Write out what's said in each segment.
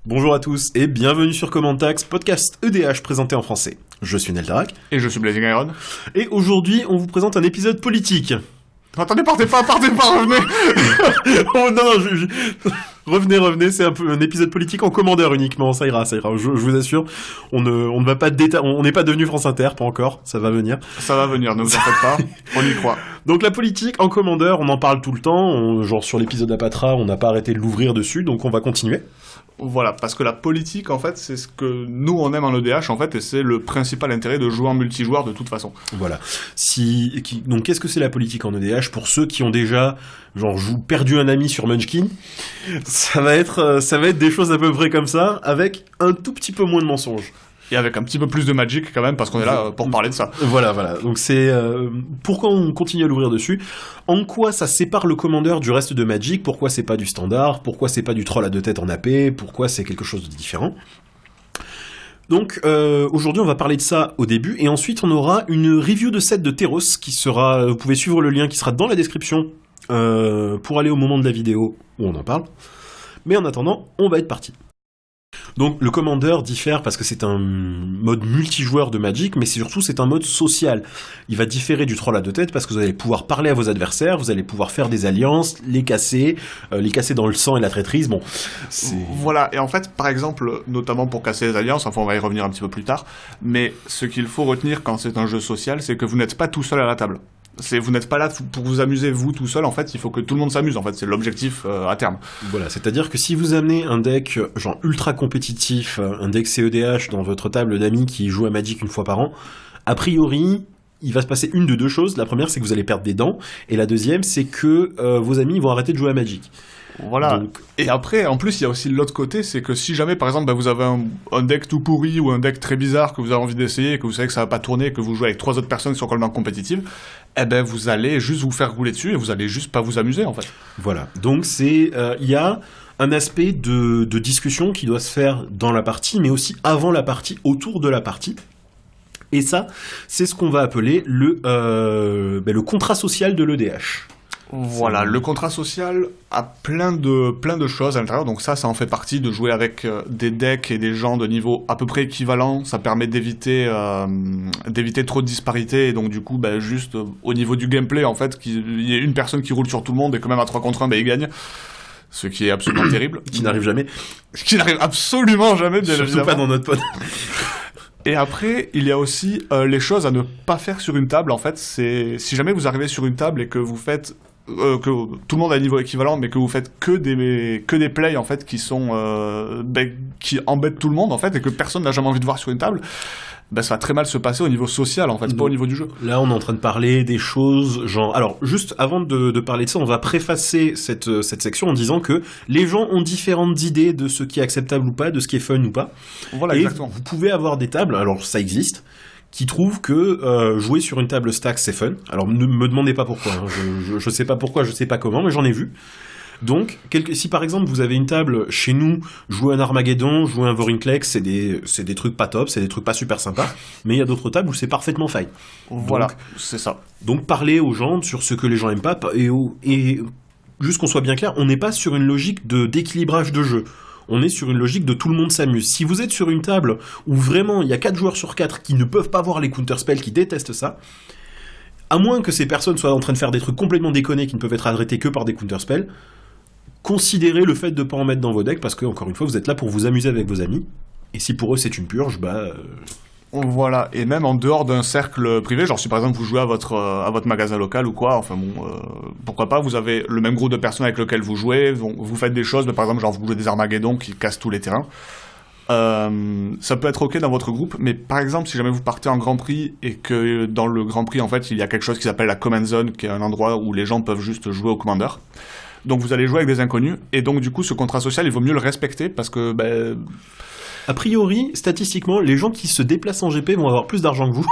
Bonjour à tous et bienvenue sur Commentax, podcast EDH présenté en français. Je suis Neldarak. Et je suis Blazing Iron. Et aujourd'hui, on vous présente un épisode politique. Attendez, partez pas, revenez. Oh non, revenez, c'est un épisode politique en commandeur uniquement, ça ira, je vous assure. On ne va pas on n'est pas devenu France Inter, pas encore, ça va venir. Ça va venir, ne vous en faites pas, on y croit. Donc la politique en commandeur, on en parle tout le temps, genre sur l'épisode Apatra, on n'a pas arrêté de l'ouvrir dessus, donc on va continuer. Voilà, parce que la politique, en fait, c'est ce que nous, on aime en EDH, en fait, et c'est le principal intérêt de jouer en multijoueur de toute façon. Voilà. Donc, qu'est-ce que c'est la politique en EDH? Pour ceux qui ont déjà, perdu un ami sur Munchkin, ça va être des choses à peu près comme ça, avec un tout petit peu moins de mensonges. Et avec un petit peu plus de Magic quand même, parce qu'on est là pour parler de ça. Voilà. Donc c'est pourquoi on continue à l'ouvrir dessus. En quoi ça sépare le commandeur du reste de Magic? Pourquoi c'est pas du standard? Pourquoi c'est pas du troll à deux têtes en AP? Pourquoi c'est quelque chose de différent? Donc aujourd'hui on va parler de ça au début, et ensuite on aura une review de set de Theros qui sera... Vous pouvez suivre le lien qui sera dans la description pour aller au moment de la vidéo où on en parle. Mais en attendant, on va être parti. Donc le commandeur diffère parce que c'est un mode multijoueur de Magic, mais surtout c'est un mode social. Il va différer du troll à deux têtes parce que vous allez pouvoir parler à vos adversaires, vous allez pouvoir faire des alliances, les casser dans le sang et la traîtrise. Bon, voilà, et en fait, par exemple, notamment pour casser les alliances, enfin on va y revenir un petit peu plus tard, mais ce qu'il faut retenir quand c'est un jeu social, c'est que vous n'êtes pas tout seul à la table. Vous n'êtes pas là pour vous amuser vous tout seul, en fait, il faut que tout le monde s'amuse, en fait, c'est l'objectif à terme. Voilà, c'est-à-dire que si vous amenez un deck genre ultra compétitif, un deck CEDH dans votre table d'amis qui joue à Magic une fois par an, a priori, il va se passer une de deux choses. La première, c'est que vous allez perdre des dents, et la deuxième, c'est que vos amis vont arrêter de jouer à Magic. Voilà. Donc... Et après, en plus, il y a aussi l'autre côté, c'est que si jamais, par exemple, vous avez un deck tout pourri ou un deck très bizarre que vous avez envie d'essayer et que vous savez que ça va pas tourner et que vous jouez avec 3 autres personnes qui sont complètement compétitives, vous allez juste vous faire rouler dessus et vous allez juste pas vous amuser, en fait. Voilà. Donc il y a un aspect de discussion qui doit se faire dans la partie, mais aussi avant la partie, autour de la partie. Et ça, c'est ce qu'on va appeler le contrat social de l'EDH. Voilà, le contrat social a plein de choses à l'intérieur, donc ça en fait partie de jouer avec des decks et des gens de niveau à peu près équivalent. Ça permet d'éviter trop de disparités, et donc du coup, juste au niveau du gameplay, en fait, qu'il y ait une personne qui roule sur tout le monde et quand même à 3 contre 1, il gagne. Ce qui est absolument terrible. Qui n'arrive jamais. Qui n'arrive absolument jamais, bien évidemment. Surtout pas dans notre pod. Et après, il y a aussi les choses à ne pas faire sur une table. En fait, c'est si jamais vous arrivez sur une table et que vous faites que tout le monde a un niveau équivalent, mais que vous faites que des plays en fait qui sont qui embêtent tout le monde en fait et que personne n'a jamais envie de voir sur une table. Ça va très mal se passer au niveau social en fait, pas au niveau du jeu. Là on est en train de parler des choses genre... Alors juste avant de parler de ça, on va préfacer cette section en disant que les gens ont différentes idées de ce qui est acceptable ou pas, de ce qui est fun ou pas. Voilà, et exactement. Vous pouvez avoir des tables, alors ça existe, qui trouvent que jouer sur une table stack c'est fun. Alors ne me demandez pas pourquoi, hein. Je sais pas pourquoi, je sais pas comment, mais j'en ai vu. Donc, si par exemple vous avez une table chez nous, jouer un Armageddon, jouer un Vorinclex, c'est des trucs pas top, c'est des trucs pas super sympas, mais il y a d'autres tables où c'est parfaitement fine. Voilà, c'est ça. Donc parler aux gens sur ce que les gens aiment pas, et juste qu'on soit bien clair, on n'est pas sur une logique d'équilibrage de jeu. On est sur une logique de tout le monde s'amuse. Si vous êtes sur une table où vraiment il y a 4 joueurs sur 4 qui ne peuvent pas voir les counterspells, qui détestent ça, à moins que ces personnes soient en train de faire des trucs complètement déconnés qui ne peuvent être arrêtés que par des counterspells, considérez le fait de ne pas en mettre dans vos decks, parce que, encore une fois, vous êtes là pour vous amuser avec vos amis, et si pour eux c'est une purge, Voilà, et même en dehors d'un cercle privé, genre si par exemple vous jouez à votre magasin local ou quoi, pourquoi pas, vous avez le même groupe de personnes avec lequel vous jouez, vous faites des choses, par exemple genre vous jouez des Armageddon qui cassent tous les terrains. Ça peut être ok dans votre groupe, mais par exemple si jamais vous partez en Grand Prix et que dans le Grand Prix en fait il y a quelque chose qui s'appelle la Command Zone, qui est un endroit où les gens peuvent juste jouer au Commander. Donc vous allez jouer avec des inconnus, et donc du coup ce contrat social il vaut mieux le respecter parce que a priori, statistiquement, les gens qui se déplacent en GP vont avoir plus d'argent que vous.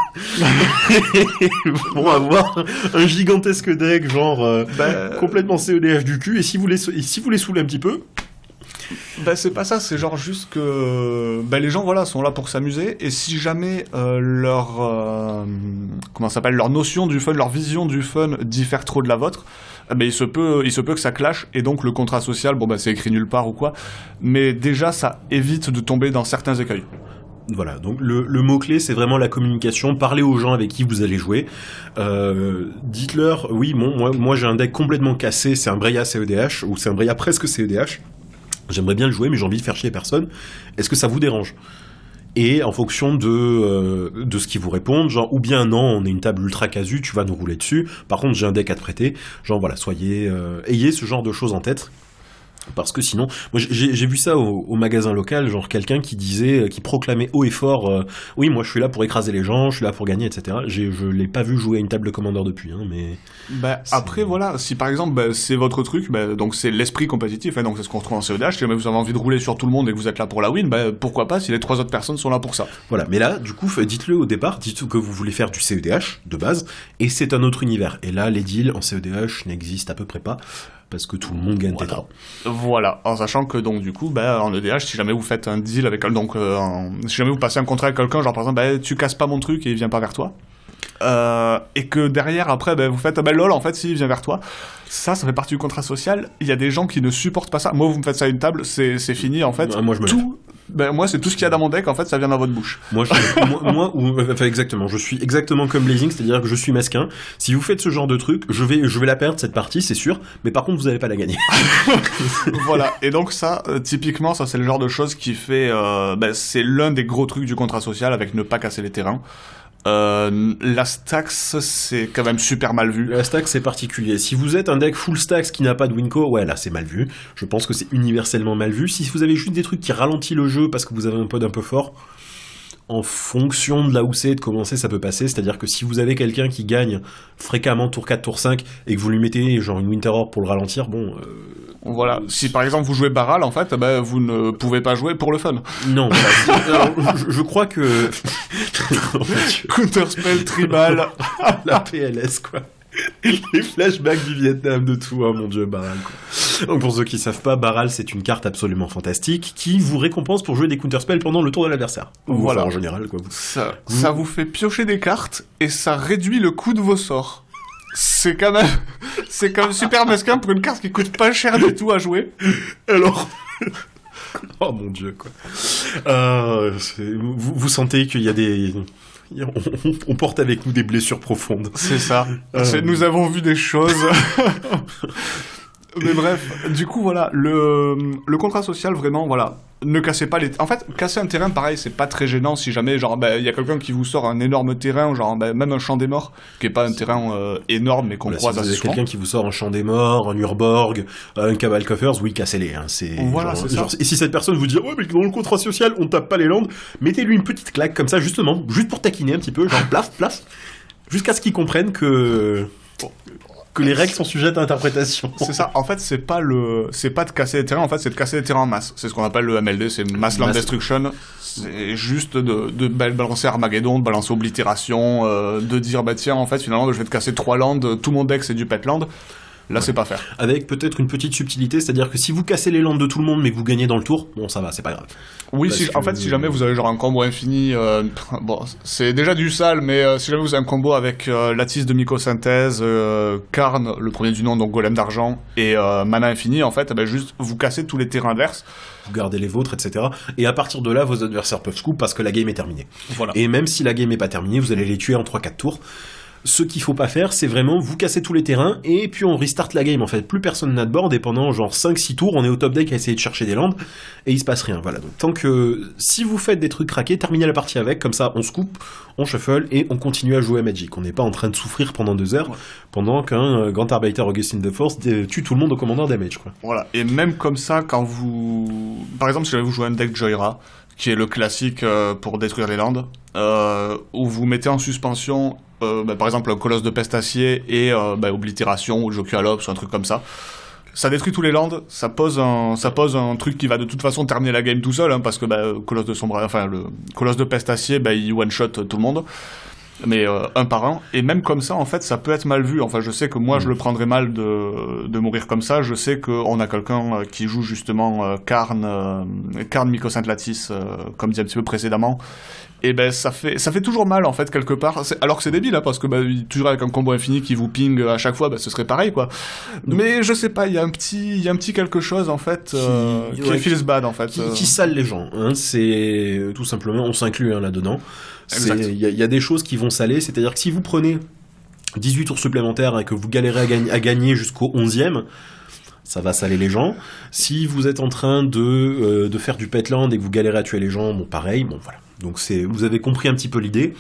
Vont avoir un gigantesque deck, complètement CEDH du cul, et si vous les saoulez un petit peu... c'est pas ça, c'est genre juste que les gens sont là pour s'amuser, et si jamais leur notion du fun, leur vision du fun diffère trop de la vôtre, il se peut que ça clash, et donc le contrat social, c'est écrit nulle part ou quoi, mais déjà ça évite de tomber dans certains écueils. Voilà, donc le mot-clé, c'est vraiment la communication. Parlez aux gens avec qui vous allez jouer. Dites-leur, oui, moi j'ai un deck complètement cassé, c'est un Breya CEDH, ou c'est un Breya presque CEDH. J'aimerais bien le jouer, mais j'ai envie de faire chier personne. Est-ce que ça vous dérange ? Et en fonction de ce qu'ils vous répondent, genre, ou bien non, on est une table ultra casu, tu vas nous rouler dessus. Par contre, j'ai un deck à te prêter. Genre, voilà, ayez ce genre de choses en tête. Parce que sinon, moi j'ai vu ça au magasin local, genre quelqu'un qui proclamait haut et fort, oui, moi je suis là pour écraser les gens, je suis là pour gagner, etc. Je l'ai pas vu jouer à une table de commandeur depuis, mais. Après voilà, si par exemple c'est votre truc, donc c'est l'esprit compétitif, donc c'est ce qu'on retrouve en CEDH. Si jamais vous avez envie de rouler sur tout le monde et que vous êtes là pour la win, pourquoi pas si les 3 autres personnes sont là pour ça. Voilà, mais là, du coup, dites-le au départ, dites que vous voulez faire du CEDH de base, et c'est un autre univers. Et là, les deals en CEDH n'existent à peu près pas. Parce que tout le monde gagne Tétra. Voilà, en sachant que donc du coup, en EDH, si jamais vous faites un deal avec si jamais vous passez un contrat avec quelqu'un, genre par exemple, tu casses pas mon truc et il vient pas vers toi, et que derrière après, vous faites lol, en fait, s'il vient vers toi, ça fait partie du contrat social. Il y a des gens qui ne supportent pas ça. Moi, vous me faites ça à une table, c'est fini en fait. Moi, je me tout. Moi, c'est tout ce qu'il y a dans mon deck, en fait, ça vient dans votre bouche. Exactement. Je suis exactement comme Blazing, c'est-à-dire que je suis mesquin. Si vous faites ce genre de truc, je vais la perdre, cette partie, c'est sûr, mais par contre, vous n'allez pas la gagner. Voilà. Et donc, ça, typiquement, ça, c'est le genre de choses qui fait, c'est l'un des gros trucs du contrat social avec ne pas casser les terrains. La Stax, c'est quand même super mal vu. La Stax, c'est particulier. Si vous êtes un deck full Stax qui n'a pas de Winco, ouais, là, c'est mal vu. Je pense que c'est universellement mal vu. Si vous avez juste des trucs qui ralentissent le jeu parce que vous avez un pod un peu fort, en fonction de là où c'est, de comment ça peut passer. C'est-à-dire que si vous avez quelqu'un qui gagne fréquemment tour 4, tour 5, et que vous lui mettez genre une Winter Orb pour le ralentir, Voilà, si par exemple vous jouez Baral, en fait, vous ne pouvez pas jouer pour le fun. Non, je crois que... Counterspell, Tribal... La PLS, quoi. Les flashbacks du Vietnam, de tout, mon dieu, Baral, quoi. Donc pour ceux qui savent pas, Baral, c'est une carte absolument fantastique qui vous récompense pour jouer des counterspells pendant le tour de l'adversaire. Voilà. En général, quoi. Ça vous fait piocher des cartes et ça réduit le coût de vos sorts. C'est quand même super mesquin pour une carte qui coûte pas cher du tout à jouer. Alors... oh mon dieu, quoi. Vous sentez qu'il y a des... On porte avec nous des blessures profondes. C'est ça. Nous avons vu des choses. Mais bref, du coup, voilà, le contrat social, vraiment, voilà, ne cassez pas les... En fait, casser un terrain, pareil, c'est pas très gênant si jamais, genre, y a quelqu'un qui vous sort un énorme terrain, genre, même un champ des morts, qui est pas un terrain énorme, mais qu'on croise assez souvent. Si vous avez quelqu'un qui vous sort un champ des morts, un Urborg, un Cabal Coffers, oui, cassez-les, hein, voilà, c'est ça. Et si cette personne vous dit, ouais, mais dans le contrat social, on tape pas les landes, mettez-lui une petite claque, comme ça, justement, juste pour taquiner un petit peu, genre, plaf, jusqu'à ce qu'il comprenne que les règles sont sujettes à interprétation. C'est ça. En fait, c'est pas de casser les terrains. En fait, c'est de casser les terrains en masse. C'est ce qu'on appelle le MLD. C'est Mass Land Destruction. C'est juste de balancer Armageddon, de balancer Oblitération, de dire, tiens, en fait, finalement, je vais te casser 3 landes. Tout mon deck, c'est du pet land. Là, c'est pas faire. Avec peut-être une petite subtilité, c'est-à-dire que si vous cassez les landes de tout le monde mais que vous gagnez dans le tour, bon, ça va, c'est pas grave. Oui, en fait, si jamais vous avez genre un combo infini, c'est déjà du sale, mais si jamais vous avez un combo avec Lattice de Mycosynthèse, Karn, le premier du nom, donc Golem d'argent, et Mana infini, en fait, juste vous cassez tous les terrains adverses. Vous gardez les vôtres, etc. Et à partir de là, vos adversaires peuvent scoop parce que la game est terminée. Voilà. Et même si la game est pas terminée, vous allez les tuer en 3-4 tours. Ce qu'il faut pas faire, c'est vraiment vous casser tous les terrains et puis on restart la game. En fait, plus personne n'a de board et pendant genre 5-6 tours, on est au top deck à essayer de chercher des landes et il se passe rien. Voilà. Donc tant que si vous faites des trucs craqués, terminez la partie avec, comme ça on scoop, on shuffle et on continue à jouer à Magic. On n'est pas en train de souffrir pendant 2 heures pendant qu'un Grand Arbiter Augustine the Force tue tout le monde au commandeur damage, quoi. Voilà. Et même comme ça, quand vous... Par exemple, si vous jouez un deck Joyra, qui est le classique pour détruire les landes, où vous mettez en suspension par exemple un Colosse de Pestacier et Oblitération ou Jokualops ou un truc comme ça. Ça détruit tous les landes, ça pose un truc qui va de toute façon terminer la game tout seul, parce que le Colosse de Pestacier, il one-shot tout le monde. mais un par un. Et même comme ça, en fait, ça peut être mal vu. Enfin, je sais que moi, je le prendrais mal de mourir comme ça. Je sais qu'on a quelqu'un qui joue justement Karn Mycosynth Lattice, comme dit un petit peu précédemment. Et ben ça fait toujours mal en fait quelque part. Alors que c'est débile, hein, parce que toujours avec un combo infini qui vous ping à chaque fois, ce serait pareil quoi. Mais je sais pas, il y a un petit quelque chose en fait qui feels bad en fait. Qui sale les gens. Hein, c'est tout simplement, on s'inclut là-dedans. Il y a des choses qui vont saler, c'est-à-dire que si vous prenez 18 tours supplémentaires et que vous galérez à gagner jusqu'au 11e, ça va saler les gens. Si vous êtes en train de faire du petland et que vous galérez à tuer les gens, bon pareil, bon voilà. Donc vous avez compris un petit peu l'idée.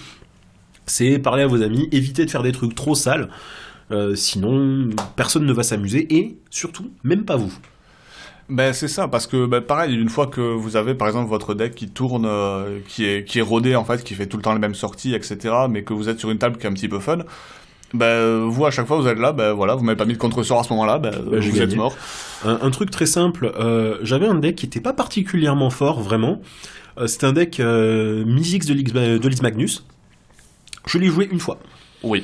C'est parler à vos amis, éviter de faire des trucs trop sales, sinon personne ne va s'amuser et surtout même pas vous. Ben c'est ça, parce que pareil, une fois que vous avez par exemple votre deck qui tourne, qui est rodé en fait, qui fait tout le temps les mêmes sorties, etc., mais que vous êtes sur une table qui est un petit peu fun, vous à chaque fois vous êtes là, voilà, vous m'avez pas mis de contre-sort à ce moment-là, vous êtes mort. Un truc très simple, j'avais un deck qui était pas particulièrement fort vraiment. C'était un deck Myzix de Liz Magnus. Je l'ai joué une fois. Oui.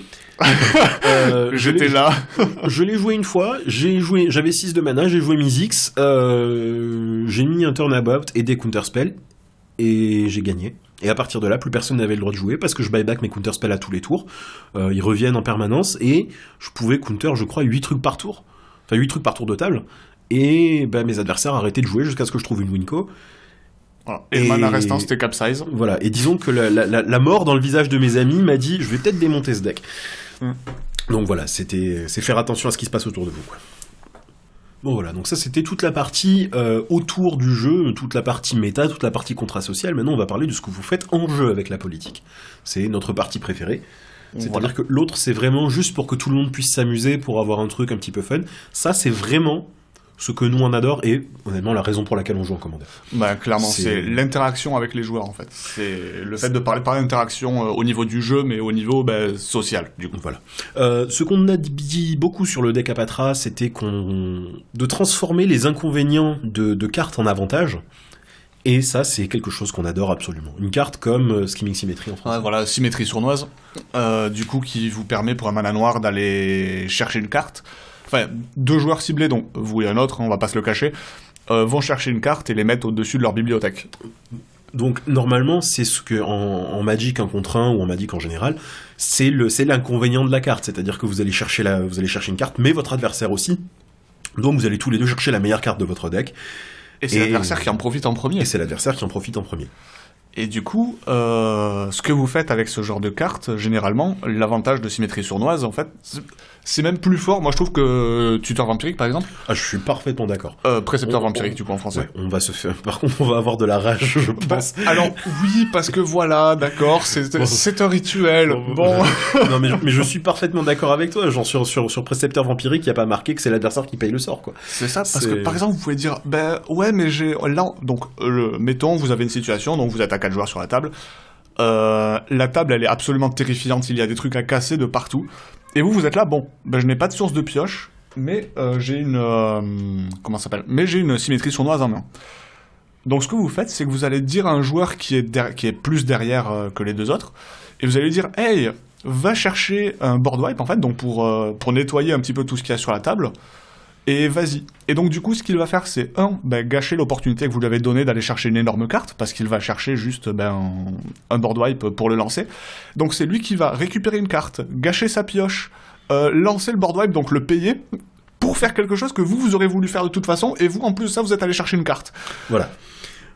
J'étais là. Je l'ai joué une fois. J'avais 6 de mana, j'ai joué Myzix. J'ai mis un turnabout et des counterspells. Et j'ai gagné. Et à partir de là, plus personne n'avait le droit de jouer parce que je buyback mes counterspells à tous les tours. Ils reviennent en permanence. Et je pouvais counter, je crois, 8 trucs par tour. Enfin, 8 trucs par tour de table. Et mes adversaires arrêtaient de jouer jusqu'à ce que je trouve une Winco. Voilà. Et le mana restant, c'était Capsize. Voilà, et disons que la mort dans le visage de mes amis m'a dit, je vais peut-être démonter ce deck. Donc voilà, c'est faire attention à ce qui se passe autour de vous, quoi. Bon voilà, donc ça c'était toute la partie autour du jeu, toute la partie méta, toute la partie contrat social. Maintenant on va parler de ce que vous faites en jeu avec la politique. C'est notre partie préférée. C'est-à-dire que l'autre c'est vraiment juste pour que tout le monde puisse s'amuser, pour avoir un truc un petit peu fun. Ça c'est vraiment ce que nous on adore et honnêtement la raison pour laquelle on joue en Commander. Clairement, c'est l'interaction avec les joueurs en fait. C'est le fait de parler d'interaction au niveau du jeu, mais au niveau social du coup. Voilà. Ce qu'on a dit beaucoup sur le deck Apatra, c'était de transformer les inconvénients de cartes en avantages. Et ça, c'est quelque chose qu'on adore absolument. Une carte comme Skimming Symmetry en français. Ouais, voilà, symétrie sournoise, du coup qui vous permet pour un mana noir d'aller chercher une carte. Enfin, 2 joueurs ciblés, donc vous et un autre, on va pas se le cacher, vont chercher une carte et les mettre au-dessus de leur bibliothèque. Donc normalement, c'est ce que en Magic 1 contre 1 ou en Magic en général, c'est l'inconvénient de la carte, c'est-à-dire que vous allez chercher une carte, mais votre adversaire aussi. Donc vous allez tous les deux chercher la meilleure carte de votre deck. Et c'est l'adversaire qui en profite en premier. Et du coup, ce que vous faites avec ce genre de carte, généralement, l'avantage de symétrie sournoise, en fait, c'est même plus fort. Moi, je trouve que Tuteur Vampirique, par exemple... Ah, je suis parfaitement d'accord. Précepteur Vampirique, du coup, en français. Ouais, on va se faire... Par contre, on va avoir de la rage, je pense. Alors, oui, parce que voilà, d'accord, c'est un rituel. Bon... Non, mais je suis parfaitement d'accord avec toi. Genre, sur Précepteur Vampirique, il n'y a pas marqué que c'est l'adversaire qui paye le sort, quoi. C'est ça, parce que, par exemple, vous pouvez dire, ouais, mais j'ai... Là, donc, mettons, vous avez une situation, donc vous êtes à 4 joueurs sur la table. La table, elle est absolument terrifiante. Il y a des trucs à casser de partout. Et vous êtes là, je n'ai pas de source de pioche, mais j'ai une... Mais j'ai une symétrie sournoise en main. Donc ce que vous faites, c'est que vous allez dire à un joueur qui est plus derrière que les 2 autres, et vous allez lui dire, hey, va chercher un board wipe, en fait, donc pour nettoyer un petit peu tout ce qu'il y a sur la table, et vas-y. Et donc du coup, ce qu'il va faire, c'est gâcher l'opportunité que vous lui avez donnée d'aller chercher une énorme carte, parce qu'il va chercher juste un board wipe pour le lancer. Donc c'est lui qui va récupérer une carte, gâcher sa pioche, lancer le board wipe, donc le payer, pour faire quelque chose que vous aurez voulu faire de toute façon, et vous, en plus de ça, vous êtes allé chercher une carte. Voilà.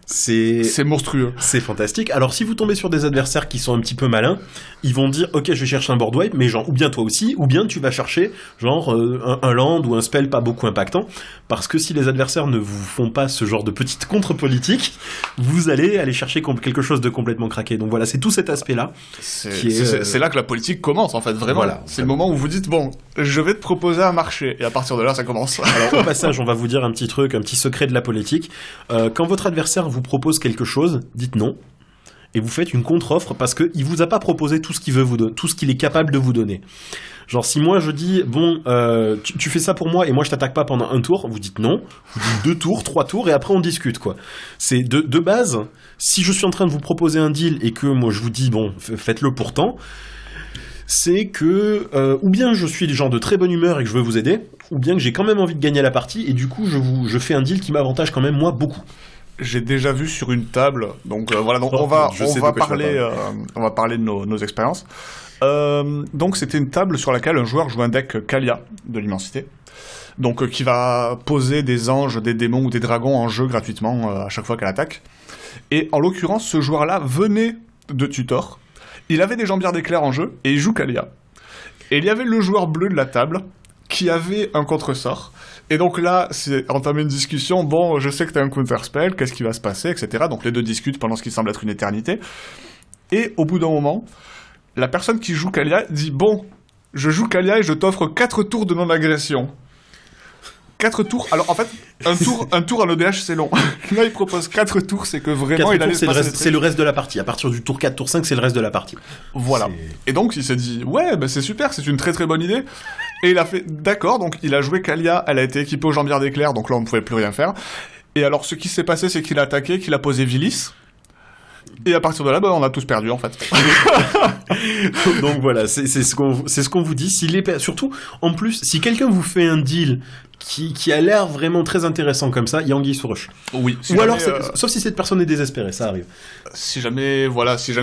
C'est monstrueux. C'est fantastique. Alors, si vous tombez sur des adversaires qui sont un petit peu malins, ils vont dire, ok, je vais chercher un board wipe, mais genre, ou bien toi aussi, ou bien tu vas chercher, genre, un land ou un spell pas beaucoup impactant, parce que si les adversaires ne vous font pas ce genre de petite contre-politique, vous allez aller chercher quelque chose de complètement craqué. Donc voilà, c'est tout cet aspect-là. C'est là que la politique commence, en fait, vraiment. Voilà, c'est le moment où vous dites, je vais te proposer un marché, et à partir de là, ça commence. Alors, au passage, on va vous dire un petit truc, un petit secret de la politique. Quand votre adversaire vous propose quelque chose, dites non, et vous faites une contre-offre parce qu'il vous a pas proposé tout ce qu'il veut vous donner, tout ce qu'il est capable de vous donner. Genre si moi je dis tu fais ça pour moi et moi je t'attaque pas pendant un tour, vous dites non, vous dites 2 tours, 3 tours et après on discute quoi. C'est de base, si je suis en train de vous proposer un deal et que moi je vous dis faites-le pourtant, c'est que ou bien je suis du genre de très bonne humeur et que je veux vous aider, ou bien que j'ai quand même envie de gagner la partie et du coup je fais un deal qui m'avantage quand même moi beaucoup. J'ai déjà vu sur une table, donc voilà, donc on va parler de nos expériences. Donc c'était une table sur laquelle un joueur joue un deck Kaalia de l'immensité, donc qui va poser des anges, des démons ou des dragons en jeu gratuitement à chaque fois qu'elle attaque. Et en l'occurrence, ce joueur-là venait de Tutor, il avait des jambières d'éclair en jeu et il joue Kaalia. Et il y avait le joueur bleu de la table qui avait un contre-sort. Et donc là, c'est entamé une discussion, bon, je sais que t'as un counter-spell, qu'est-ce qui va se passer, etc. Donc les deux discutent pendant ce qui semble être une éternité. Et au bout d'un moment, la personne qui joue Kaalia dit, bon, je joue Kaalia et je t'offre 4 tours de non-agression. 4 tours, alors en fait, un tour en EDH c'est long. Là il propose 4 tours, c'est que vraiment il allait se passer c'est le reste de la partie. À partir du tour 4, tour 5, c'est le reste de la partie. Voilà. Et donc il s'est dit, ouais, bah, c'est super, c'est une très très bonne idée. Et il a fait, d'accord, donc il a joué Kaalia, elle a été équipée aux jambières d'éclair, donc là on ne pouvait plus rien faire. Et alors ce qui s'est passé, c'est qu'il a attaqué, qu'il a posé Vilis. Et à partir de là, bah, on a tous perdu en fait. Donc voilà, c'est ce qu'on vous dit. Surtout, en plus, si quelqu'un vous fait un deal qui a l'air vraiment très intéressant comme ça, il y a anguille sous roche. Oui. Ou alors, sauf si cette personne est désespérée, ça arrive. Si jamais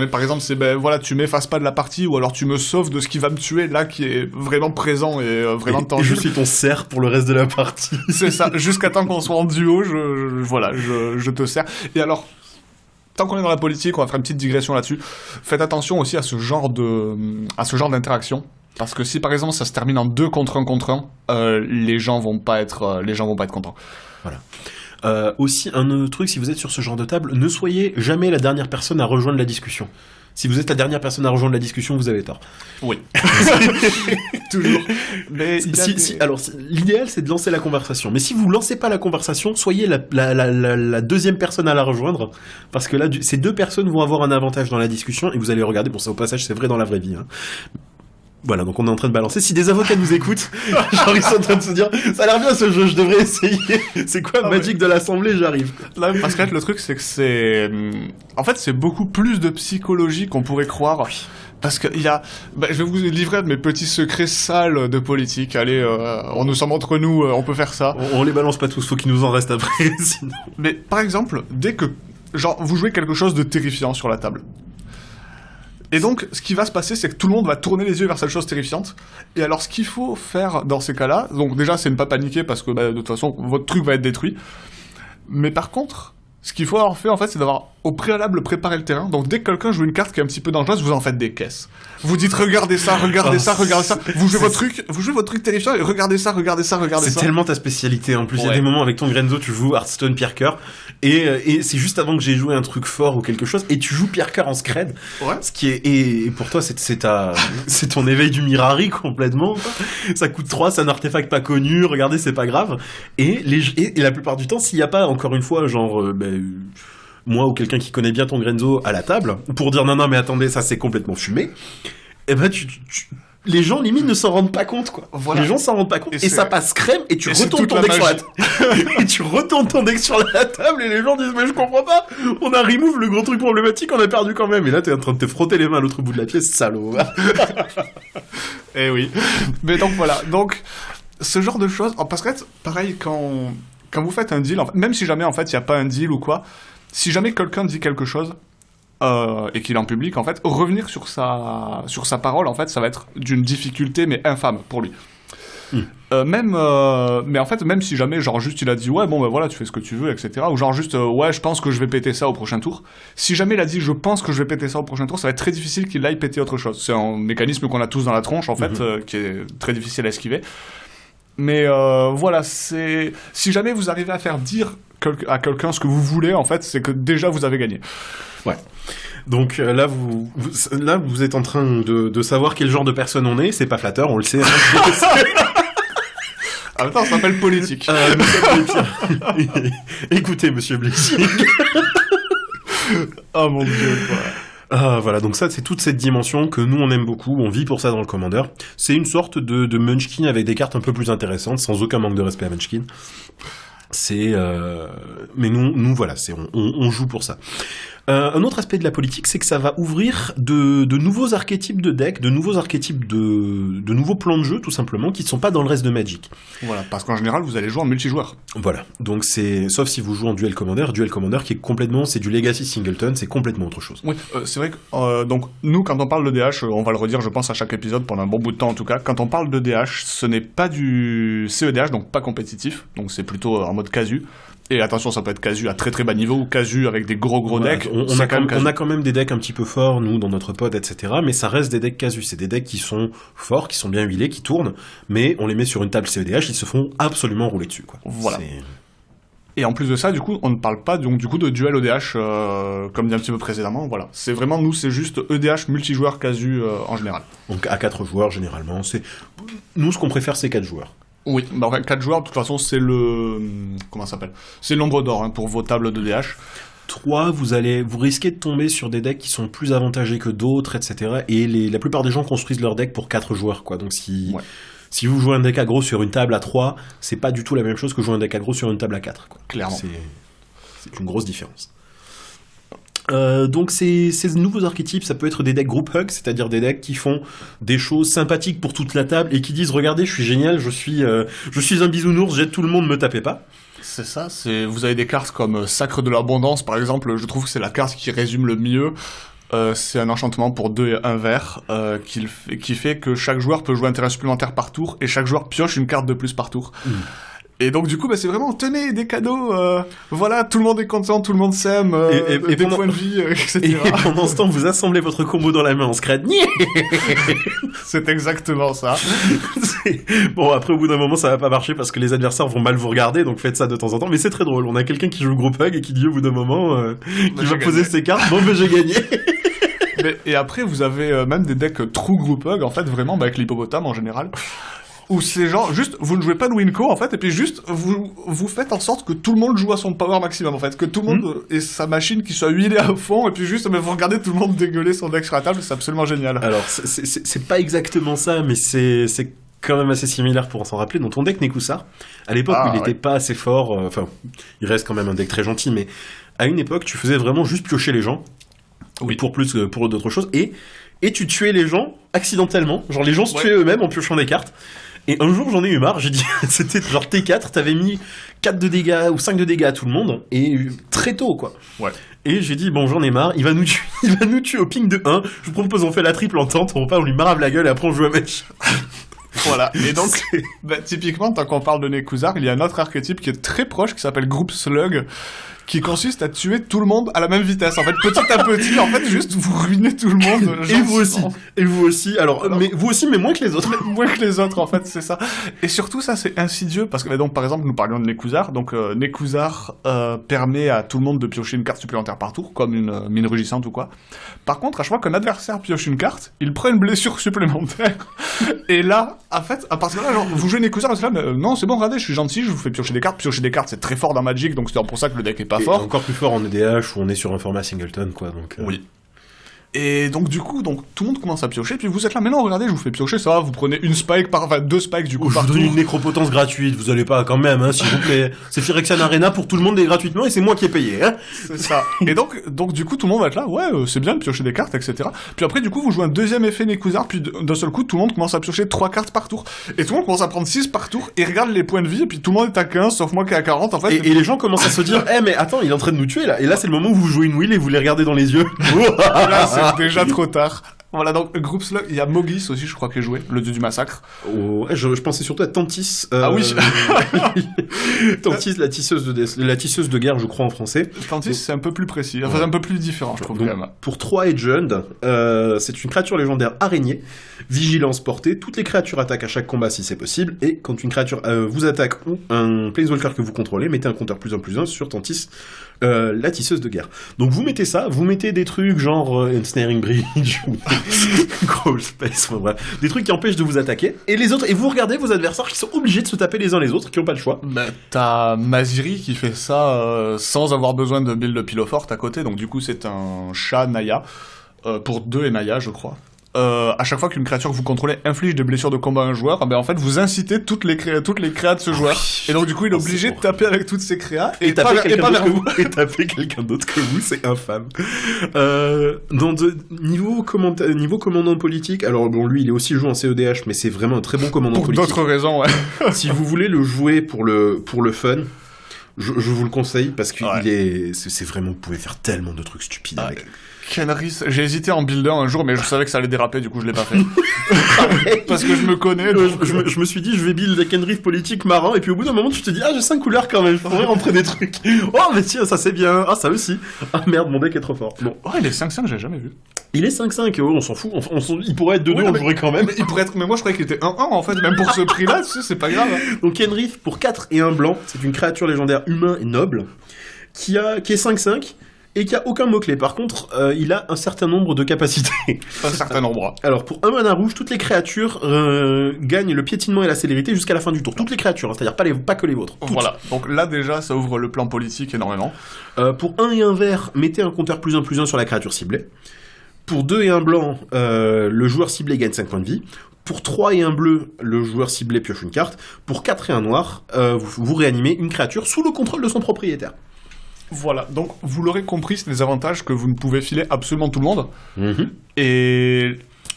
par exemple c'est tu m'effaces pas de la partie, ou alors tu me sauves de ce qui va me tuer là, qui est vraiment présent et vraiment tangible. Et je suis ton cerf pour le reste de la partie. C'est ça. Jusqu'à temps qu'on soit en duo, je te sers. Et alors, tant qu'on est dans la politique, on va faire une petite digression là-dessus. Faites attention aussi à ce genre d'interaction. Parce que si par exemple ça se termine en 2 contre 1, les gens vont pas être contents. Voilà. Aussi, un autre truc, si vous êtes sur ce genre de table, ne soyez jamais la dernière personne à rejoindre la discussion. Si vous êtes la dernière personne à rejoindre la discussion, vous avez tort. Oui. Toujours. Mais alors, l'idéal, c'est de lancer la conversation. Mais si vous lancez pas la conversation, soyez la deuxième personne à la rejoindre. Parce que là, ces 2 personnes vont avoir un avantage dans la discussion et vous allez regarder. Bon, ça au passage, c'est vrai dans la vraie vie. Hein. Voilà, donc on est en train de balancer. Si des avocats nous écoutent, genre ils sont en train de se dire, ça a l'air bien ce jeu, je devrais essayer. C'est quoi Magic de l'Assemblée, j'arrive. Là, parce que le truc, c'est que c'est beaucoup plus de psychologie qu'on pourrait croire. Parce que je vais vous livrer un de mes petits secrets sales de politique. Allez, nous sommes entre nous, on peut faire ça. On les balance pas tous, faut qu'il nous en reste après, sinon. Mais par exemple, dès que, vous jouez quelque chose de terrifiant sur la table. Et donc, ce qui va se passer, c'est que tout le monde va tourner les yeux vers cette chose terrifiante. Et alors, ce qu'il faut faire dans ces cas-là, donc déjà, c'est ne pas paniquer parce que de toute façon, votre truc va être détruit. Mais par contre, ce qu'il faut avoir fait, en fait, c'est d'avoir au préalable préparé le terrain. Donc, dès que quelqu'un joue une carte qui est un petit peu dangereuse, vous en faites des caisses. Vous dites, regardez ça. Vous jouez votre truc terrifiant et regardez ça. C'est tellement ta spécialité. En plus, il y a des moments avec ton Grenzo, tu joues Hearthstone Pierre Cœur. Et c'est juste avant que j'ai joué un truc fort ou quelque chose. Et tu joues Pierre Cœur en scred. Ouais. Ce qui est, et pour toi, c'est ton éveil du Mirari complètement. Ça coûte 3, c'est un artefact pas connu. Regardez, c'est pas grave. Et la plupart du temps, s'il y a pas, encore une fois, moi ou quelqu'un qui connaît bien ton Grenzo à la table, pour dire non mais attendez, ça c'est complètement fumé, et les gens limite ne s'en rendent pas compte, quoi. Voilà. Les gens s'en rendent pas compte et ça passe crème et tu retournes ton deck sur la table. Et tu retournes ton deck sur la table et les gens disent mais je comprends pas, on a remove le gros truc problématique, on a perdu quand même. Et là t'es en train de te frotter les mains à l'autre bout de la pièce, salaud. Eh oui. Mais donc voilà, ce genre de choses, parce que pareil quand vous faites un deal, en fait, même si jamais en fait il y a pas un deal ou quoi, si jamais quelqu'un dit quelque chose et qu'il est en public, en fait, revenir sur sa parole, en fait, ça va être d'une difficulté mais infâme pour lui. Mais en fait, même si jamais, juste il a dit ouais, bon ben voilà, tu fais ce que tu veux, etc. Ou juste ouais, je pense que je vais péter ça au prochain tour. Si jamais il a dit je pense que je vais péter ça au prochain tour, ça va être très difficile qu'il aille péter autre chose. C'est un mécanisme qu'on a tous dans la tronche, en fait, qui est très difficile à esquiver. Mais voilà, si jamais vous arrivez à faire dire à quelqu'un ce que vous voulez, en fait, c'est que déjà vous avez gagné. Ouais. Donc là, vous êtes en train de savoir quel genre de personne on est. C'est pas flatteur, on le sait. En même temps, ça s'appelle politique. Écoutez, monsieur Blessing. Oh mon Dieu, quoi. Voilà, donc ça, c'est toute cette dimension que nous, on aime beaucoup. On vit pour ça dans le Commander. C'est une sorte de Munchkin avec des cartes un peu plus intéressantes, sans aucun manque de respect à Munchkin. Mais nous voilà, on joue pour ça. Un autre aspect de la politique, c'est que ça va ouvrir de nouveaux archétypes de decks, de nouveaux archétypes de nouveaux plans de jeu, tout simplement, qui ne sont pas dans le reste de Magic. Voilà, parce qu'en général, vous allez jouer en multijoueur. Voilà, donc sauf si vous jouez en Duel Commander qui est complètement, c'est du Legacy Singleton, c'est complètement autre chose. Oui, c'est vrai que, donc, nous, quand on parle de DH, on va le redire, je pense, à chaque épisode, pendant un bon bout de temps en tout cas, quand on parle de DH, ce n'est pas du CEDH, donc pas compétitif, donc c'est plutôt en mode casu. Et attention, ça peut être casu à très très bas niveau ou casu avec des gros decks. On a quand même des decks un petit peu forts, nous, dans notre pod, etc. Mais ça reste des decks casu. C'est des decks qui sont forts, qui sont bien huilés, qui tournent, mais on les met sur une table CEDH, ils se font absolument rouler dessus, quoi. Voilà. Et en plus de ça, du coup, on ne parle pas donc, du coup de duel EDH, comme dit un petit peu précédemment. Voilà. C'est vraiment, nous, c'est juste EDH multijoueur casu en général. Donc à 4 joueurs, généralement. Nous, ce qu'on préfère, c'est 4 joueurs. Oui, bah, 4 joueurs, de toute façon, c'est le... Comment ça s'appelle ? C'est le nombre d'or pour vos tables de DH. 3, vous risquez de tomber sur des decks qui sont plus avantagés que d'autres, etc. Et la plupart des gens construisent leur deck pour 4 joueurs, quoi. Donc si vous jouez un deck aggro sur une table à 3, c'est pas du tout la même chose que jouer un deck aggro sur une table à 4, quoi. Clairement. C'est une grosse différence. Donc ces nouveaux archétypes, ça peut être des decks group hug, c'est-à-dire des decks qui font des choses sympathiques pour toute la table et qui disent regardez, je suis génial, je suis un bisounours, jette tout le monde, me tapez pas. C'est ça, vous avez des cartes comme Sacre de l'Abondance par exemple, je trouve que c'est la carte qui résume le mieux. C'est un enchantement pour 2 et 1 vert qui fait que chaque joueur peut jouer un terrain supplémentaire par tour et chaque joueur pioche une carte de plus par tour. Et donc du coup, c'est vraiment, tenez, des cadeaux, voilà, tout le monde est content, tout le monde s'aime, et des points de vie, etc. Et pendant ce temps, vous assemblez votre combo dans la main en scred. C'est exactement ça. Bon, après, au bout d'un moment, ça va pas marcher parce que les adversaires vont mal vous regarder, donc faites ça de temps en temps. Mais c'est très drôle, on a quelqu'un qui joue group hug et qui dit au bout d'un moment, qui va poser ses cartes, bon, j'ai gagné. Et après, vous avez même des decks true group hug, en fait, vraiment, avec l'hippopotame en général. Où c'est genre, juste, vous ne jouez pas de Winco, en fait, et puis juste, vous faites en sorte que tout le monde joue à son power maximum, en fait. Que tout le monde ait sa machine qui soit huilée à fond, et puis juste, mais vous regardez tout le monde dégueuler son deck sur la table, c'est absolument génial. Alors, c'est pas exactement ça, mais c'est quand même assez similaire pour s'en rappeler. Dans ton deck Nekusar, à l'époque où il était pas assez fort, enfin, il reste quand même un deck très gentil, mais à une époque, tu faisais vraiment juste piocher les gens. Oui. Pour d'autres choses, et tu tuais les gens accidentellement. Genre, les gens se tuaient eux-mêmes en piochant des cartes. Et un jour, j'en ai eu marre, j'ai dit, c'était genre T4, t'avais mis 4 de dégâts ou 5 de dégâts à tout le monde, et très tôt, quoi. Ouais. Et j'ai dit, bon, j'en ai marre, il va nous tuer au ping de 1, je vous propose, on fait la triple entente, on lui marave la gueule, et après on joue à match. Voilà, et donc, typiquement, tant qu'on parle de Nekusar, il y a un autre archétype qui est très proche, qui s'appelle Group Slug, qui consiste à tuer tout le monde à la même vitesse. En fait, petit à petit, en fait, juste vous ruinez tout le monde. Et vous aussi. Alors, mais vous aussi, mais moins que les autres. Moins que les autres, en fait, c'est ça. Et surtout, ça, c'est insidieux, parce que, donc, par exemple, nous parlions de Nekusar. Donc, Nekusar permet à tout le monde de piocher une carte supplémentaire par tour, comme une mine rugissante ou quoi. Par contre, à chaque fois qu'un adversaire pioche une carte, il prend une blessure supplémentaire. Et là, en fait, à partir de là, genre, vous jouez Nekusar, et c'est là, mais, non, c'est bon, regardez, je suis gentil, je vous fais piocher des cartes. Piocher des cartes, c'est très fort dans Magic, donc c'est pour ça que le deck est pas fort. Encore plus fort en EDH où on est sur un format singleton, quoi. Donc, Oui. Et donc du coup, tout le monde commence à piocher, puis vous êtes là, mais non, regardez, je vous fais piocher, ça va, vous prenez une spike enfin 2 spikes du coup par tour. Je vous donne une nécropotence gratuite, vous allez pas quand même, hein, s'il vous plaît. C'est Phyrexian Arena pour tout le monde et gratuitement, et c'est moi qui ai payé, hein. C'est ça. Et donc du coup, tout le monde va être là, ouais, c'est bien de piocher des cartes, etc. Puis après, du coup, vous jouez un deuxième effet Nekusar, puis d'un seul coup, tout le monde commence à piocher 3 cartes par tour. Et tout le monde commence à prendre 6 par tour, et regarde les points de vie, et puis tout le monde est à 15, sauf moi qui est à 40, en fait. Et les gens commencent à se dire, mais attends, il est en train de nous tuer, là. Et là, c'est le moment où vous jouez une wheel et vous les regardez dans les yeux. Là, c'est déjà trop tard. Voilà, donc, Group Slug, il y a Mogis aussi, je crois, qui est joué, le dieu du massacre. Oh, je pensais surtout à Tantis. Ah oui. Tantis, la tisseuse de guerre, je crois, en français. Tantis, c'est un peu plus précis, enfin, c'est un peu plus différent, je trouve, donc, quand même. Pour 3 Agent, c'est une créature légendaire araignée, vigilance portée, toutes les créatures attaquent à chaque combat si c'est possible, et quand une créature vous attaque ou un Planeswalker que vous contrôlez, mettez un compteur +1/+1 sur Tantis, la tisseuse de guerre. Donc vous mettez ça, vous mettez des trucs genre Ensnaring Bridge ou Crawl Space, enfin, bref, des trucs qui empêchent de vous attaquer, et les autres, et vous regardez vos adversaires qui sont obligés de se taper les uns les autres, qui n'ont pas le choix. Bah, t'as Maziri qui fait ça sans avoir besoin de build de Pilofort à côté, donc du coup c'est un chat Naya, pour 2 et Naya je crois. à chaque fois qu'une créature que vous contrôlez inflige des blessures de combat à un joueur, ben en fait vous incitez toutes les créas de ce joueur. Et donc du coup il est obligé de taper avec toutes ces créas et pas vers vous. Et taper quelqu'un d'autre que vous, c'est infâme. Niveau commandant politique, alors bon, lui il est aussi joué en CEDH, mais c'est vraiment un très bon commandant politique. Pour d'autres raisons, ouais. Si vous voulez le jouer pour le fun, je vous le conseille parce que c'est vraiment, vous pouvez faire tellement de trucs stupides avec. Kenris, j'ai hésité en builder un jour, mais je savais que ça allait déraper, du coup je l'ai pas fait. Parce que je me connais. Je me suis dit, je vais build la Kenris politique marin, et puis au bout d'un moment, tu te dis, j'ai 5 couleurs quand même, je pourrais rentrer des trucs. Oh, mais tiens, ça c'est bien. Ah, ça aussi. Ah merde, mon deck est trop fort. Bon. Oh, il est 5-5, j'ai jamais vu. Il est 5-5, on s'en fout. Il pourrait être 2-2, on le jouerait quand même. Mais moi je croyais qu'il était 1-1 en fait, même pour ce prix-là, tu sais, c'est pas grave. Donc Kenris, pour 4 et 1 blanc, c'est une créature légendaire humain et noble, qui est 5-5. Et qui a aucun mot-clé. Par contre, il a un certain nombre de capacités. Un certain nombre. Alors, pour un mana rouge, toutes les créatures gagnent le piétinement et la célérité jusqu'à la fin du tour. Toutes les créatures, hein, c'est-à-dire pas que les vôtres. Toutes. Voilà. Donc là, déjà, ça ouvre le plan politique énormément. Pour 1 et 1 vert, mettez un compteur +1/+1 sur la créature ciblée. Pour 2 et 1 blanc, le joueur ciblé gagne 5 points de vie. Pour 3 et 1 bleu, le joueur ciblé pioche une carte. Pour 4 et 1 noir, vous réanimez une créature sous le contrôle de son propriétaire. Voilà, donc vous l'aurez compris, c'est des avantages que vous ne pouvez filer absolument tout le monde. Mm-hmm. Et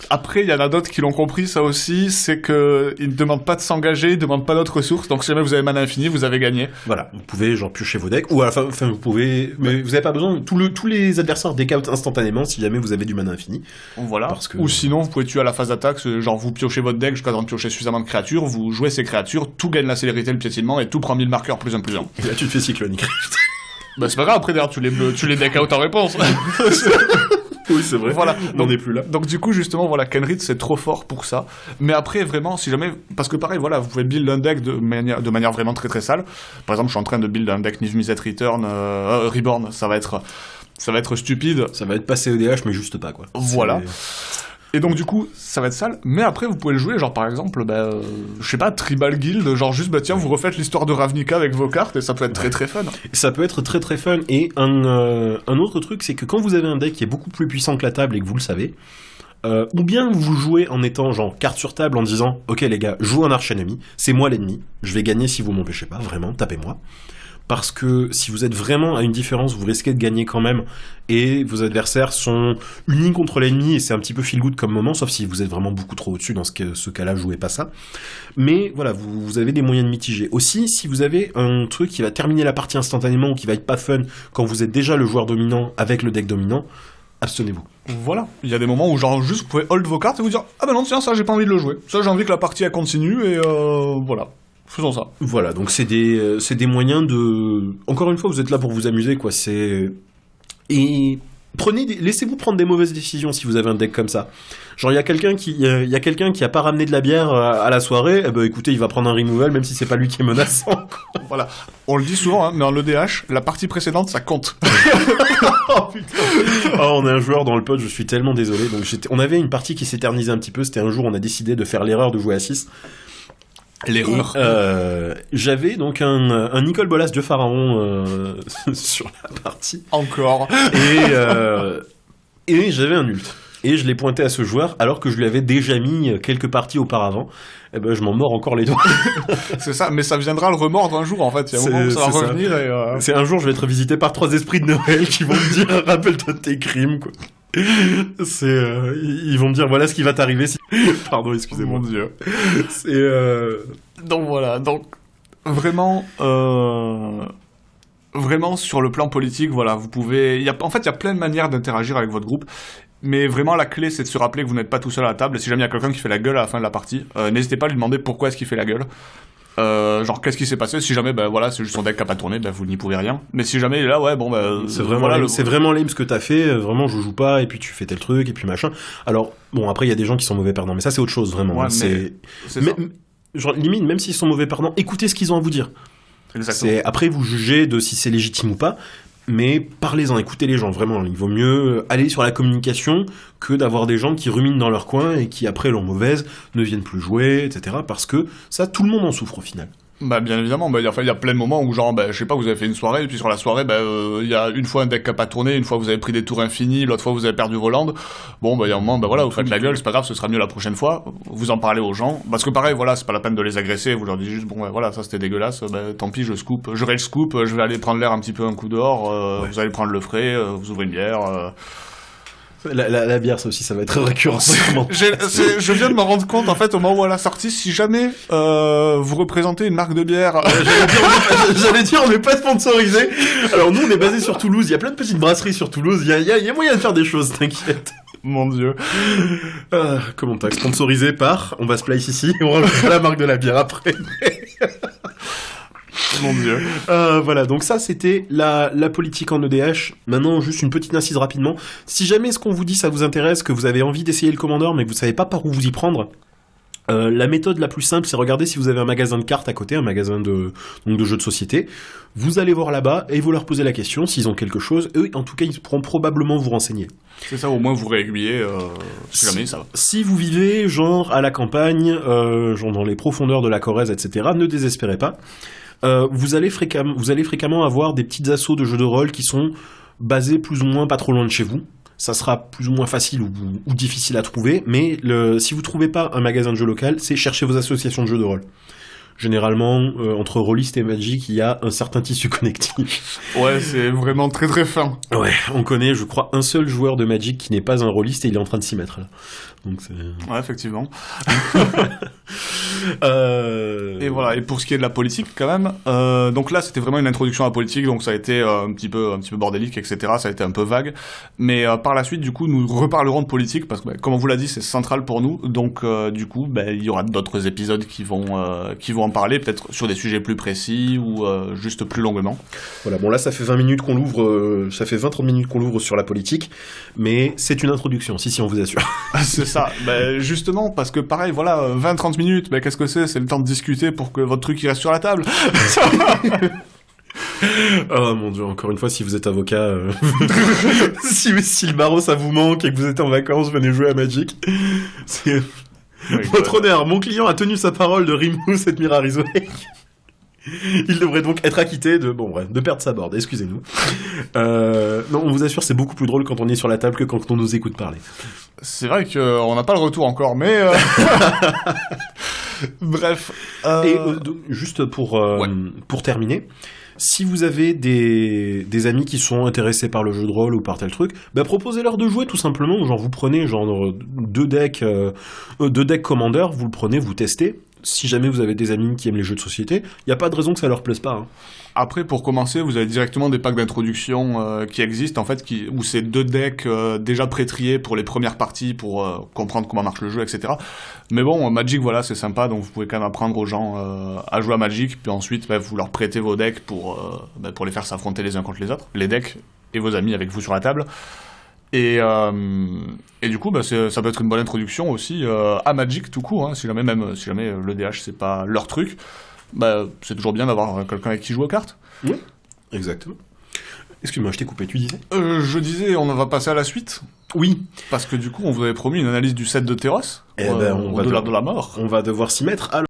après, il y en a d'autres qui l'ont compris, ça aussi, c'est qu'ils ne demandent pas de s'engager, ils ne demandent pas d'autres ressources, donc si jamais vous avez mana infini, vous avez gagné. Voilà, vous pouvez genre piocher vos decks, ou enfin vous pouvez, mais vous n'avez pas besoin, tous les adversaires décount instantanément si jamais vous avez du mana infini. Voilà, parce que... ou sinon vous pouvez tuer à la phase d'attaque, genre vous piochez votre deck jusqu'à temps de piocher suffisamment de créatures, vous jouez ces créatures, tout gagne la célérité, le piétinement, et tout prend 1000 marqueurs +1/+1. Et là tu te fais Cyclonic Rift. Bah c'est pas grave, après d'ailleurs tu les deck out en réponse. Oui, c'est vrai. Voilà, on n'est plus là. Donc du coup, justement, voilà, Kenrith, c'est trop fort pour ça. Mais après, vraiment, si jamais... Parce que pareil, voilà, vous pouvez build un deck de manière vraiment très très sale. Par exemple, je suis en train de build un deck Niv Mizzet Reborn, ça va être stupide. Ça va être pas CEDH, mais juste pas, quoi. Voilà. Et donc du coup, ça va être sale, mais après vous pouvez le jouer, genre par exemple, je sais pas, Tribal Guild, genre juste, tiens, vous refaites l'histoire de Ravnica avec vos cartes, et ça peut être très très fun. Ça peut être très très fun, et un autre truc, c'est que quand vous avez un deck qui est beaucoup plus puissant que la table, et que vous le savez, ou bien vous jouez en étant genre carte sur table en disant, ok les gars, joue un arch-ennemi, c'est moi l'ennemi, je vais gagner si vous m'empêchez pas, vraiment, tapez-moi. Parce que si vous êtes vraiment à une différence, vous risquez de gagner quand même, et vos adversaires sont unis contre l'ennemi, et c'est un petit peu feel good comme moment, sauf si vous êtes vraiment beaucoup trop au-dessus, dans ce cas-là, jouez pas ça. Mais voilà, vous avez des moyens de mitiger. Aussi, si vous avez un truc qui va terminer la partie instantanément, ou qui va être pas fun, quand vous êtes déjà le joueur dominant avec le deck dominant, abstenez-vous. Voilà, il y a des moments où genre juste vous pouvez hold vos cartes et vous dire « Ah ben non, tiens, ça j'ai pas envie de le jouer, ça j'ai envie que la partie elle continue, et voilà. » Faisons ça. Voilà, donc c'est des moyens de... Encore une fois, vous êtes là pour vous amuser, quoi. Et laissez-vous prendre des mauvaises décisions si vous avez un deck comme ça. Genre, il y a quelqu'un qui a pas ramené de la bière à la soirée, eh ben écoutez, il va prendre un removal, même si c'est pas lui qui est menaçant, quoi. Voilà. On le dit souvent, hein, mais en EDH, la partie précédente, ça compte. Oh putain. Oh, on est un joueur dans le pod, je suis tellement désolé. Donc, on avait une partie qui s'éternisait un petit peu, c'était un jour, on a décidé de faire l'erreur de jouer à 6. L'erreur. J'avais donc un Nicol Bolas Dieu Pharaon sur la partie. Encore. Et j'avais un ult. Et je l'ai pointé à ce joueur alors que je lui avais déjà mis quelques parties auparavant. Et ben je m'en mords encore les doigts. C'est ça, mais ça viendra le remordre un jour en fait. Il y a un moment où ça va revenir et. C'est un jour je vais être visité par 3 esprits de Noël qui vont me dire rappelle-toi de tes crimes, quoi. Ils vont me dire voilà ce qui va t'arriver si... Pardon, excusez-moi. Mon Dieu. Donc voilà, donc vraiment sur le plan politique, voilà, vous pouvez... En fait, il y a plein de manières d'interagir avec votre groupe, mais vraiment la clé c'est de se rappeler que vous n'êtes pas tout seul à la table, et si jamais il y a quelqu'un qui fait la gueule à la fin de la partie, n'hésitez pas à lui demander pourquoi est-ce qu'il fait la gueule. Genre qu'est-ce qui s'est passé, si jamais voilà c'est juste son deck qui a pas tourné, vous n'y pouvez rien, mais si jamais il est là c'est vraiment voilà, c'est vraiment lame ce que t'as fait, vraiment je joue pas et puis tu fais tel truc et puis machin. Alors bon, après il y a des gens qui sont mauvais perdants, mais ça c'est autre chose vraiment. Ouais, c'est genre limite même s'ils sont mauvais perdants, écoutez ce qu'ils ont à vous dire. Exactement. Après vous jugez de si c'est légitime ou pas, mais parlez-en, écoutez les gens, vraiment, il vaut mieux aller sur la communication que d'avoir des gens qui ruminent dans leur coin et qui, après leur mauvaise, ne viennent plus jouer, etc. Parce que ça, tout le monde en souffre au final. Bah bien évidemment, il y a plein de moments où genre, je sais pas, vous avez fait une soirée, et puis sur la soirée, il y a une fois un deck qui a pas tourné, une fois vous avez pris des tours infinis, l'autre fois vous avez perdu vos landes. Bon, il y a un moment, voilà, vous faites la gueule, c'est pas grave, ce sera mieux la prochaine fois. Vous en parlez aux gens, parce que pareil, voilà, c'est pas la peine de les agresser, vous leur dites juste, voilà, ça c'était dégueulasse, tant pis, je rage scoop, je vais aller prendre l'air un petit peu un coup dehors, vous allez prendre le frais, vous ouvrez une bière. La bière, ça aussi, ça va être récurrent. Je viens de me rendre compte, en fait, au moment où elle a sorti, si jamais vous représentez une marque de bière... J'allais dire, on n'est pas sponsorisé. Alors nous, on est basé sur Toulouse, il y a plein de petites brasseries sur Toulouse, il y a moyen de faire des choses, t'inquiète. Mon Dieu. Comment t'as sponsorisé par... On va splice ici, on reviendra la marque de la bière après. Mon Dieu. Voilà, donc ça c'était la politique en EDH. Maintenant, juste une petite incise rapidement. Si jamais ce qu'on vous dit ça vous intéresse, que vous avez envie d'essayer le Commander mais que vous savez pas par où vous y prendre, la méthode la plus simple, c'est regarder si vous avez un magasin de cartes à côté, un magasin de jeux de société. Vous allez voir là-bas et vous leur posez la question s'ils ont quelque chose. Eux, en tout cas, ils pourront probablement vous renseigner. C'est ça, au moins vous réaiguillez, si jamais ça va. Si vous vivez, genre, à la campagne, genre dans les profondeurs de la Corrèze, etc., ne désespérez pas. Vous allez fréquemment avoir des petites assos de jeux de rôle qui sont basés plus ou moins pas trop loin de chez vous. Ça sera plus ou moins facile ou difficile à trouver, mais si vous trouvez pas un magasin de jeux local, c'est chercher vos associations de jeux de rôle. Généralement, entre rôlistes et Magic, il y a un certain tissu connectif. Ouais, c'est vraiment très très fin. Ouais, on connaît, je crois, un seul joueur de Magic qui n'est pas un rôliste et il est en train de s'y mettre là. Donc c'est... Ouais, effectivement. Et voilà, et pour ce qui est de la politique quand même, donc là c'était vraiment une introduction à la politique, donc ça a été un petit peu bordélique, etc. Ça a été un peu vague, mais par la suite du coup nous reparlerons de politique parce que comme on vous l'a dit c'est central pour nous, donc du coup il y aura d'autres épisodes qui vont en parler, peut-être sur des sujets plus précis ou juste plus longuement. Voilà, bon là ça fait 20 minutes qu'on l'ouvre, ça fait 20-30 minutes qu'on l'ouvre sur la politique, mais c'est une introduction, si on vous assure. C'est ça, justement parce que pareil, voilà, 20-30 minutes, qu'est-ce que c'est le temps de discuter pour que votre truc il reste sur la table. Oh mon Dieu, encore une fois, si vous êtes avocat, si le barreau ça vous manque et que vous êtes en vacances, venez jouer à Magic. C'est... Oui, votre honneur, mon client a tenu sa parole de remove et Mirror's Wake. Il devrait donc être acquitté de perdre sa board, excusez-nous. Non, on vous assure, c'est beaucoup plus drôle quand on est sur la table que quand on nous écoute parler. C'est vrai qu'on n'a pas le retour encore, mais... Bref. Et juste pour terminer, si vous avez des amis qui sont intéressés par le jeu de rôle ou par tel truc, proposez-leur de jouer tout simplement. Genre vous prenez deux decks Commander, vous le prenez, vous testez. Si jamais vous avez des amis qui aiment les jeux de société, il n'y a pas de raison que ça leur plaise pas. Hein. Après, pour commencer, vous avez directement des packs d'introduction qui existent, en fait, où c'est 2 decks déjà pré-triés pour les premières parties, pour comprendre comment marche le jeu, etc. Mais bon, Magic, voilà, c'est sympa, donc vous pouvez quand même apprendre aux gens à jouer à Magic, puis ensuite, vous leur prêtez vos decks pour les faire s'affronter les uns contre les autres, les decks et vos amis avec vous sur la table. Et du coup, ça peut être une bonne introduction aussi à Magic tout court, hein, si jamais l'EDH c'est pas leur truc, c'est toujours bien d'avoir quelqu'un avec qui joue aux cartes. Oui, exactement. Excuse-moi, je t'ai coupé, tu disais Je disais, on va passer à la suite. Oui. Parce que du coup, on vous avait promis une analyse du set de Theros, on au-delà de la mort. On va devoir s'y mettre. Alors,